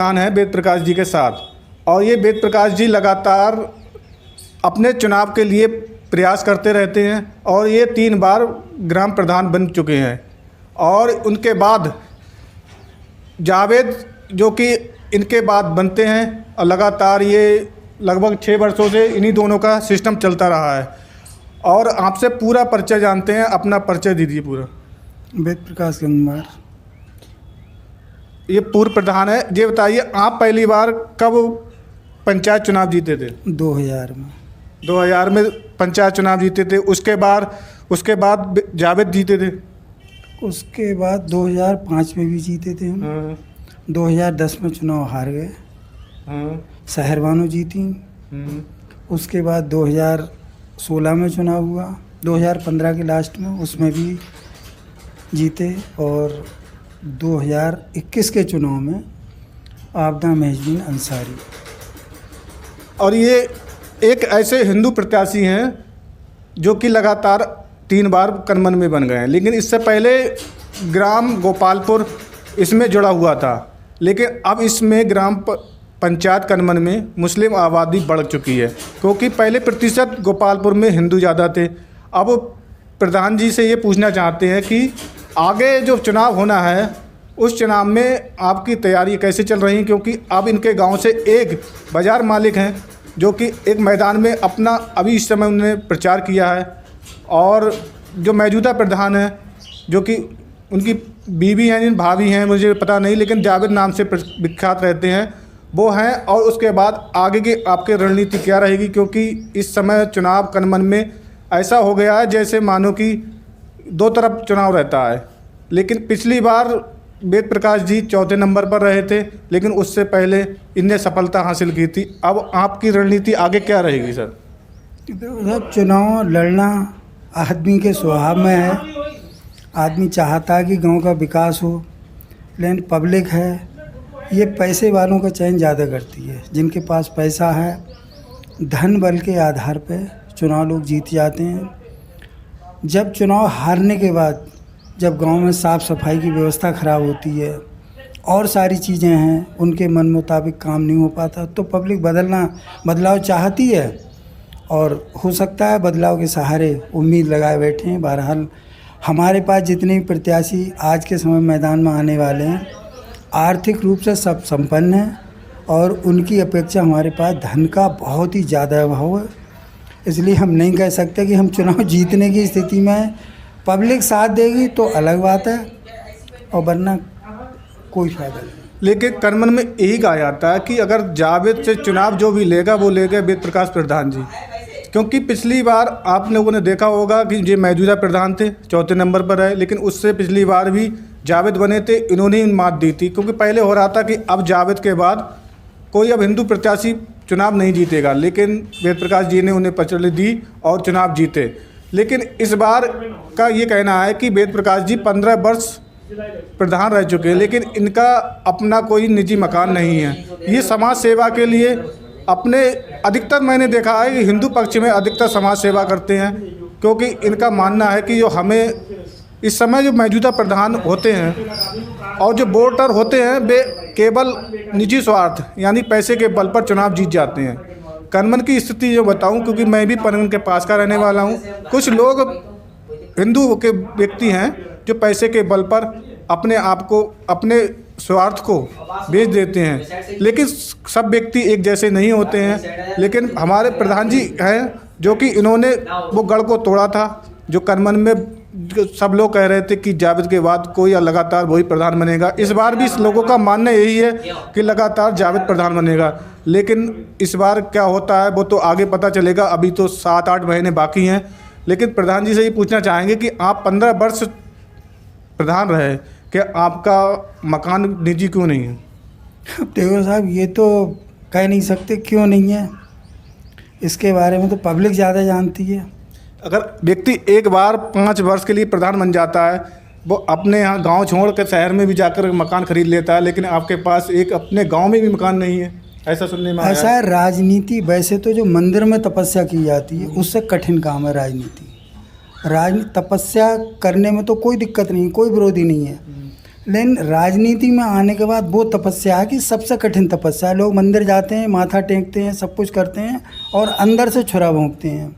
है वेद प्रकाश जी के साथ, और ये वेद प्रकाश जी लगातार अपने चुनाव के लिए प्रयास करते रहते हैं और ये 3 बार ग्राम प्रधान बन चुके हैं। और उनके बाद जावेद जो कि इनके बाद बनते हैं और लगातार ये लगभग 6 वर्षों से इन्हीं दोनों का सिस्टम चलता रहा है। और आपसे पूरा परिचय जानते हैं, अपना परिचय दीजिए पूरा। वेद प्रकाश कुमार, ये पूर्व प्रधान है। ये बताइए आप पहली बार कब पंचायत चुनाव जीते थे? 2000 में। 2000 में पंचायत चुनाव जीते थे। उसके बाद जावेद जीते थे। उसके बाद 2005 में भी जीते थे हम। हाँ, 2010 में चुनाव हार गए। हाँ, शहर बानो जीती। उसके बाद 2016 में चुनाव हुआ, 2015 के लास्ट में उसमें भी जीते, और 2021 के चुनाव में आपदा महजुद्दीन अंसारी। और ये एक ऐसे हिंदू प्रत्याशी हैं जो कि लगातार 3 बार कनमन में बन गए हैं, लेकिन इससे पहले ग्राम गोपालपुर इसमें जुड़ा हुआ था, लेकिन अब इसमें ग्राम पंचायत कनमन में मुस्लिम आबादी बढ़ चुकी है, क्योंकि पहले प्रतिशत गोपालपुर में हिंदू ज़्यादा थे। अब प्रधान जी से ये पूछना चाहते हैं कि आगे जो चुनाव होना है उस चुनाव में आपकी तैयारी कैसे चल रही है, क्योंकि अब इनके गांव से एक बाज़ार मालिक हैं जो कि एक मैदान में अपना अभी इस समय उन्होंने प्रचार किया है, और जो मौजूदा प्रधान हैं जो कि उनकी बीवी हैं, भाभी हैं, मुझे पता नहीं, लेकिन जावेद नाम से विख्यात रहते हैं, वो हैं। और उसके बाद आगे की आपकी रणनीति क्या रहेगी, क्योंकि इस समय चुनाव कनमन में ऐसा हो गया है जैसे मानो कि 2 तरफ चुनाव रहता है। लेकिन पिछली बार वेद प्रकाश जी 4थे नंबर पर रहे थे, लेकिन उससे पहले इनने सफलता हासिल की थी। अब आपकी रणनीति आगे क्या रहेगी सर? चुनाव लड़ना आदमी के स्वभाव में है। आदमी चाहता है कि गांव का विकास हो, लेकिन पब्लिक है ये पैसे वालों का चयन ज़्यादा करती है। जिनके पास पैसा है, धन बल के आधार पे चुनाव लोग जीत जाते हैं। जब चुनाव हारने के बाद जब गांव में साफ़ सफाई की व्यवस्था ख़राब होती है और सारी चीज़ें हैं, उनके मन मुताबिक काम नहीं हो पाता, तो पब्लिक बदलाव चाहती है, और हो सकता है बदलाव के सहारे उम्मीद लगाए बैठे हैं। बहरहाल हमारे पास जितने भी प्रत्याशी आज के समय मैदान में आने वाले हैं, आर्थिक रूप से सब संपन्न हैं, और उनकी अपेक्षा हमारे पास धन का बहुत ही ज़्यादा अभाव है। इसलिए हम नहीं कह सकते कि हम चुनाव जीतने की स्थिति में हैं। पब्लिक साथ देगी तो अलग बात है, और वरना कोई फायदा नहीं। लेकिन कनमन में यही कहा जाता है कि अगर जावेद से चुनाव जो भी लेगा वो लेगा वेद प्रकाश प्रधान जी, क्योंकि पिछली बार आप लोगों ने देखा होगा कि ये मौजूदा प्रधान थे, 4थे नंबर पर रहे, लेकिन उससे पिछली बार भी जावेद बने थे, इन्होंने ही मात दी थी। क्योंकि पहले हो रहा था कि अब जावेद के बाद कोई अब हिंदू प्रत्याशी चुनाव नहीं जीतेगा, लेकिन वेद प्रकाश जी ने उन्हें पचड़ी दी और चुनाव जीते। लेकिन इस बार का ये कहना है कि वेद प्रकाश जी 15 वर्ष प्रधान रह चुके हैं, लेकिन इनका अपना कोई निजी मकान नहीं है। ये समाज सेवा के लिए अपने अधिकतर मैंने देखा है कि हिंदू पक्ष में अधिकतर समाज सेवा करते हैं, क्योंकि इनका मानना है कि जो हमें इस समय जो मौजूदा प्रधान होते हैं और जो वोटर होते हैं वे केवल निजी स्वार्थ यानी पैसे के बल पर चुनाव जीत जाते हैं। कनमन की स्थिति जो बताऊं, क्योंकि मैं भी कनमन के पास का रहने वाला हूं, कुछ लोग हिंदू के व्यक्ति हैं जो पैसे के बल पर अपने आप को, अपने स्वार्थ को बेच देते हैं, लेकिन सब व्यक्ति एक जैसे नहीं होते हैं। लेकिन हमारे प्रधान जी हैं जो कि इन्होंने वो गढ़ को तोड़ा था, जो कनमन में जो सब लोग कह रहे थे कि जावेद के बाद कोई लगातार वही प्रधान बनेगा। इस बार भी लोगों का मानना यही है कि लगातार जावेद प्रधान बनेगा, लेकिन इस बार क्या होता है वो तो आगे पता चलेगा। अभी तो 7-8 महीने बाकी हैं। लेकिन प्रधान जी से ये पूछना चाहेंगे कि आप 15 वर्ष प्रधान रहे, क्या आपका मकान निजी क्यों नहीं है? देखो साहब, ये तो कह नहीं सकते क्यों नहीं है, इसके बारे में तो पब्लिक ज़्यादा जानती है। अगर व्यक्ति एक बार 5 वर्ष के लिए प्रधान बन जाता है, वो अपने यहाँ गांव छोड़ कर शहर में भी जाकर मकान खरीद लेता है, लेकिन आपके पास एक अपने गांव में भी मकान नहीं है, ऐसा सुनने में आया। ऐसा है, राजनीति वैसे तो जो मंदिर में तपस्या की जाती है उससे कठिन काम है राजनीति। तपस्या करने में तो कोई दिक्कत नहीं, कोई विरोधी नहीं है, लेकिन राजनीति में आने के बाद वो तपस्या है कि सबसे कठिन तपस्या है। लोग मंदिर जाते हैं, माथा टेकते हैं, सब कुछ करते हैं और अंदर से छुरा भोंकते हैं।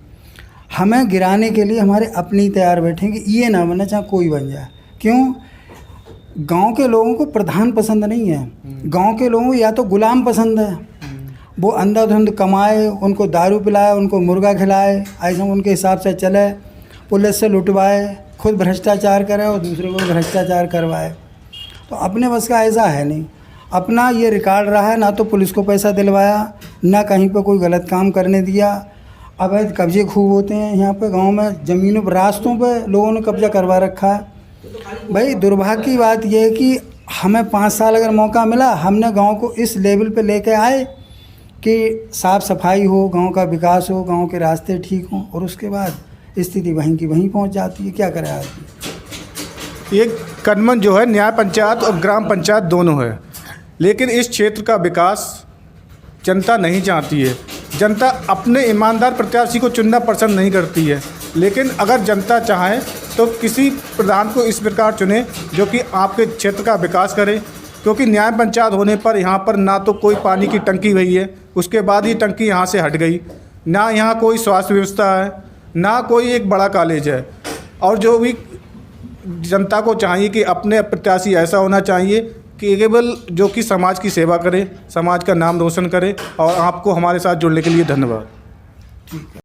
हमें गिराने के लिए हमारे अपनी तैयार बैठे कि ये ना बने चाहे कोई बन जाए। क्यों? गांव के लोगों को प्रधान पसंद नहीं है। गांव के लोगों को या तो गुलाम पसंद है, वो अंधाधुंध कमाए, उनको दारू पिलाए, उनको मुर्गा खिलाए, ऐसा उनके हिसाब से चले, पुलिस से लुटवाए, खुद भ्रष्टाचार करे और दूसरे को भ्रष्टाचार करवाए। तो अपने बस का ऐसा है नहीं। अपना ये रिकॉर्ड रहा है, ना तो पुलिस को पैसा दिलवाया, ना कहीं पे कोई गलत काम करने दिया। अवैध कब्जे खूब होते हैं यहाँ पे गांव में, ज़मीनों पर, रास्तों पे लोगों ने कब्जा करवा रखा है। भाई दुर्भाग्य की बात यह है कि हमें 5 साल अगर मौका मिला, हमने गांव को इस लेवल पे लेके आए कि साफ़ सफाई हो, गांव का विकास हो, गांव के रास्ते ठीक हों, और उसके बाद स्थिति वहीं की वहीं पहुंच जाती है। क्या करे आदमी? ये कनमन जो है न्याय पंचायत और ग्राम पंचायत दोनों है, लेकिन इस क्षेत्र का विकास जनता नहीं चाहती है। जनता अपने ईमानदार प्रत्याशी को चुनना पसंद नहीं करती है, लेकिन अगर जनता चाहे तो किसी प्रधान को इस प्रकार चुने जो कि आपके क्षेत्र का विकास करे। क्योंकि न्याय पंचायत होने पर यहाँ पर ना तो कोई पानी की टंकी हुई है, उसके बाद ही टंकी यहाँ से हट गई, ना यहाँ कोई स्वास्थ्य व्यवस्था है, ना कोई एक बड़ा कॉलेज है। और जो भी जनता को चाहिए कि अपने प्रत्याशी ऐसा होना चाहिए कि केवल जो कि समाज की सेवा करे, समाज का नाम रोशन करे। और आपको हमारे साथ जुड़ने के लिए धन्यवाद।